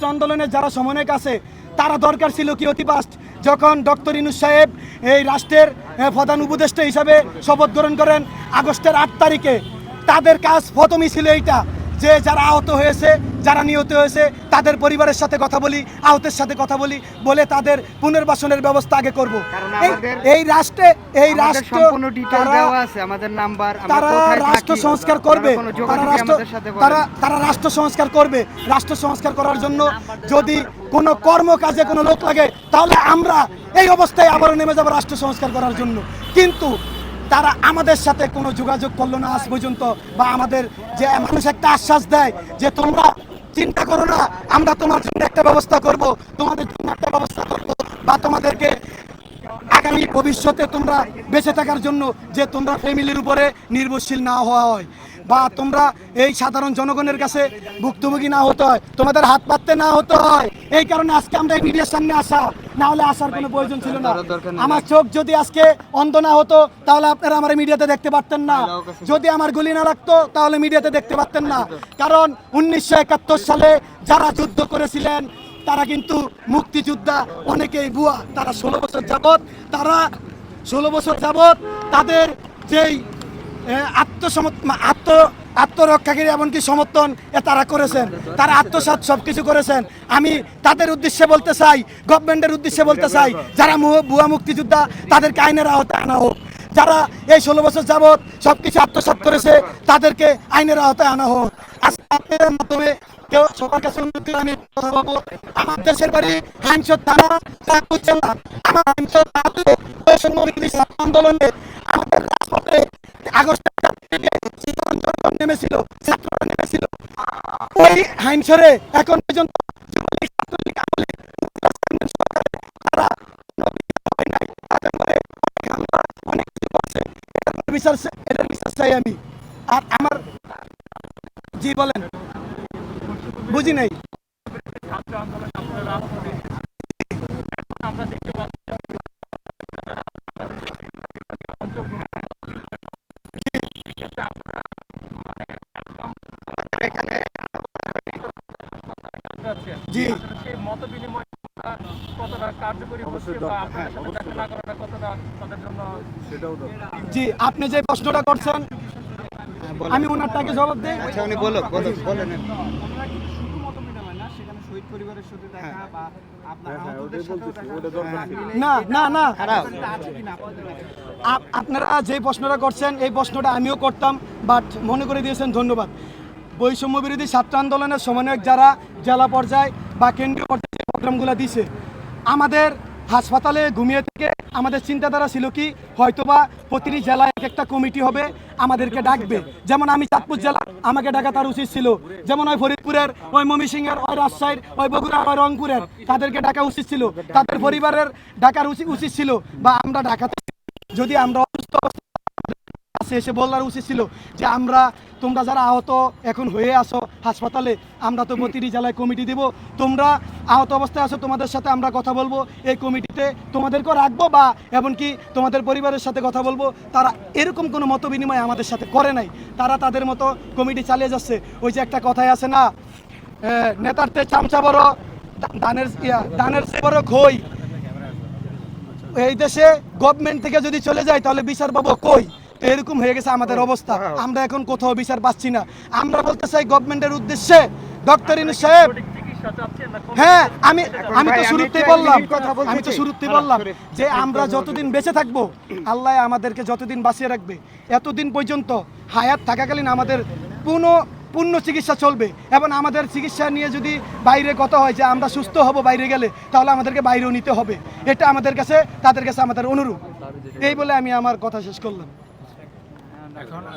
ছাত্র আন্দোলনের যারা সমন্বয়ক আছে তারা দরকার ছিল কি অতি পাস্ট যখন ডক্টর ইউনূস সাহেব এই রাষ্ট্রের প্রধান উপদেষ্টা হিসাবে শপথ গ্রহণ করেন আগস্টের 8 তারিখে, তাদের কাজ প্রথমই ছিল এইটা যে যারা আহত হয়েছে, যারা নিহত হয়েছে তাদের পরিবারের সাথে কথা বলি, আহতের সাথে কথা বলি, বলে তাদের পুনর্বাসনের ব্যবস্থা আগে করব। এই রাষ্ট্র তারা রাষ্ট্র সংস্কার করবে, তারা রাষ্ট্র সংস্কার করবে। রাষ্ট্র সংস্কার করার জন্য যদি কোনো কর্মকাজে কোনো লোক লাগে তাহলে আমরা এই অবস্থায় আবারও নেমে যাব রাষ্ট্র সংস্কার করার জন্য। কিন্তু তারা আমাদের সাথে কোনো যোগাযোগ করলো না আজ পর্যন্ত, বা আমাদের যে মানুষ একটা আশ্বাস দেয় যে তোমরা চিন্তা করো না, আমরা তোমার জন্য একটা ব্যবস্থা করব, তোমাদের জন্য একটা ব্যবস্থা করব, বা তোমাদেরকে আগামী ভবিষ্যতে তোমরা বেঁচে থাকার জন্য যে তোমরা ফ্যামিলির উপরে নির্ভরশীল না হওয়া হয়, বা তোমরা এই সাধারণ জনগণের কাছে ভুক্তভোগী না হতে হয়, তোমাদের হাত পাততে না হতে হয়। এই কারণে আজকে আমরা এই মিডিয়ার সামনে আসা, না হলে আসার কোনো প্রয়োজন ছিল না। আমার চোখ যদি আজকে অন্ধ না হতো তাহলে আপনারা আমার মিডিয়াতে দেখতে পারতেন না, যদি আমার গুলি না লাগতো তাহলে মিডিয়াতে দেখতে পারতেন না। কারণ 1971 সালে যারা যুদ্ধ করেছিলেন তারা কিন্তু মুক্তিযোদ্ধা, অনেকেই বুয়া, তারা 16 বছর যাবৎ তাদের যেই আত্মরক্ষাকারী এমনকি সমর্থন তারা করেছেন, তারা আত্মসাৎ সবকিছু করেছেন। আমি তাদের উদ্দেশ্যে বলতে চাই, গভর্নমেন্টের উদ্দেশ্যে বলতে চাই, যারা ভুয়া মুক্তিযোদ্ধা তাদেরকে আইনের আওতায় আনা হোক। যারা এই 16 বছর যাবৎ সবকিছু আত্মসাৎ করেছে তাদেরকে আইনের আওতায় আনা হোক। আজকে আপনাদের মাধ্যমে কেউ সবার কাছে আমি কথা বলবো, আমার দেশের বাড়ি হাইমচর থানা, চাঁদপুর জেলা। আমার হাইমচর আন্দোলনে আমাদের রাজপথে আগস্ট নেমেছিল, ছাত্ররা নেমেছিল ওই হাইমচরে। এখন পর্যন্ত বিচার চাই আমি। আর আমার জি বলেন, বুঝি নাই। জি জি, আপনি যে প্রশ্নটা করছেন আমি ওনারটাকে জবাব দিই। না না না, আপনারা যে প্রশ্নটা করছেন এই প্রশ্নটা আমিও করতাম, বাট মনে করে দিয়েছেন, ধন্যবাদ। বৈষম্য বিরোধী ছাত্র আন্দোলনের সমন্বয়ক যারা জেলা পর্যায়ে বা কেন্দ্রীয় পর্যায়ে প্রোগ্রামগুলো দিছে, আমাদের হাসপাতালে ঘুমিয়ে থেকে আমাদের চিন্তাধারা ছিল কি হয়তোবা প্রতিটি জেলায় একটা কমিটি হবে, আমাদেরকে ডাকবে। যেমন আমি চাঁদপুর জেলা, আমাকে ডাকা তার উচিত ছিল। যেমন ওই ফরিদপুরের, ওই ময়মনসিংহের, ওই রাজশাহীর, ওই বগুড়ার, ওই রংপুরের, তাদেরকে ডাকা উচিত ছিল। তাদের পরিবারের ডাকার উচিত ছিল, বা আমরা ডাকাতে যদি আমরা অসুস্থ এসে বলার উচিত ছিল যে আমরা, তোমরা যারা আহত এখন হয়ে আসো হাসপাতালে, আমরা তো প্রতিটি জেলায় কমিটি দেব, তোমরা আহত অবস্থায় আসো, তোমাদের সাথে আমরা কথা বলবো, এই কমিটিতে তোমাদেরকেও রাখবো, বা এমনকি তোমাদের পরিবারের সাথে কথা বলবো। তারা এরকম কোনো মত বিনিময় আমাদের সাথে করে নাই, তারা তাদের মতো কমিটি চালিয়ে যাচ্ছে। ওই যে একটা কথাই আছে না, নেতারতে চামচা বড়, দানের চেয়ে বড় খই। এই দেশে গভর্নমেন্ট থেকে যদি চলে যায় তাহলে বিচার পাবো কই? এরকম হয়ে গেছে আমাদের অবস্থা, আমরা এখন কোথাও বিচার পাচ্ছি না। আমরা বলতে চাই গভর্নমেন্টের উদ্দেশ্যে, ডক্টর ইউনূস সাহেব, হ্যাঁ আমি তো শুরুতেই বললাম যে আমরা যতদিন বেঁচে থাকবো আল্লাহ আমাদেরকে যতদিন বাঁচিয়ে রাখবে, এতদিন পর্যন্ত হায়াত থাকাকালীন আমাদের পূর্ণ চিকিৎসা চলবে। এবং আমাদের চিকিৎসা নিয়ে যদি বাইরে কথা হয় যে আমরা সুস্থ হব বাইরে গেলে, তাহলে আমাদেরকে বাইরেও নিতে হবে। এটা আমাদের কাছে, তাদের কাছে আমাদের অনুরোধ। এই বলে আমি আমার কথা শেষ করলাম।